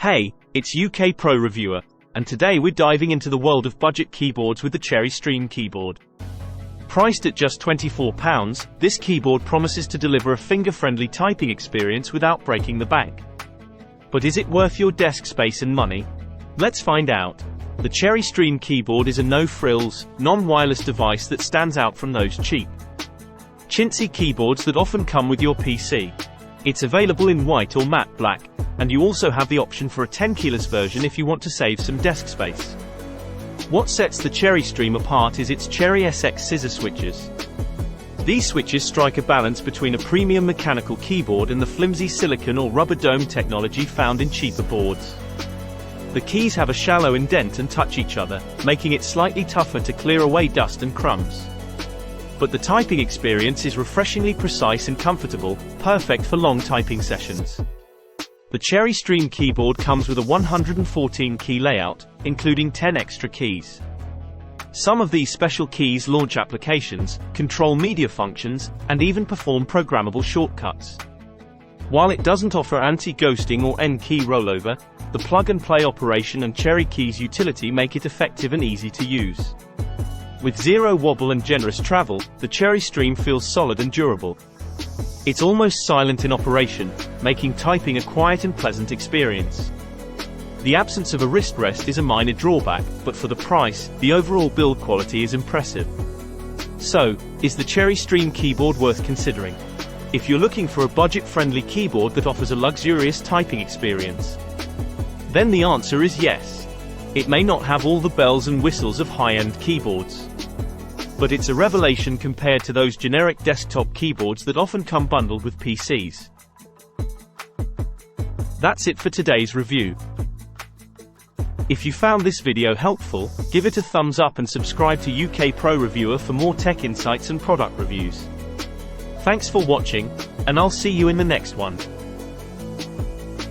Hey, it's UK Pro Reviewer, and today we're diving into the world of budget keyboards with the Cherry Stream keyboard. Priced at just £24, this keyboard promises to deliver a finger-friendly typing experience without breaking the bank. But is it worth your desk space and money? Let's find out. The Cherry Stream keyboard is a no-frills, non-wireless device that stands out from those cheap, chintzy keyboards that often come with your PC. It's available in white or matte black, and you also have the option for a 10 keyless version if you want to save some desk space. What sets the Cherry Stream apart is its Cherry SX scissor switches. These switches strike a balance between a premium mechanical keyboard and the flimsy silicone or rubber dome technology found in cheaper boards. The keys have a shallow indent and touch each other, making it slightly tougher to clear away dust and crumbs. But the typing experience is refreshingly precise and comfortable, perfect for long typing sessions. The Cherry Stream keyboard comes with a 114-key layout, including 10 extra keys. Some of these special keys launch applications, control media functions, and even perform programmable shortcuts. While it doesn't offer anti-ghosting or N-key rollover, the plug-and-play operation and Cherry Keys utility make it effective and easy to use. With zero wobble and generous travel, the Cherry Stream feels solid and durable. It's almost silent in operation, making typing a quiet and pleasant experience. The absence of a wrist rest is a minor drawback, but for the price, the overall build quality is impressive. So, is the Cherry Stream keyboard worth considering? If you're looking for a budget-friendly keyboard that offers a luxurious typing experience, then the answer is yes. It may not have all the bells and whistles of high-end keyboards, but it's a revelation compared to those generic desktop keyboards that often come bundled with PCs. That's it for today's review. If you found this video helpful, give it a thumbs up and subscribe to UK Pro Reviewer for more tech insights and product reviews. Thanks for watching, and I'll see you in the next one.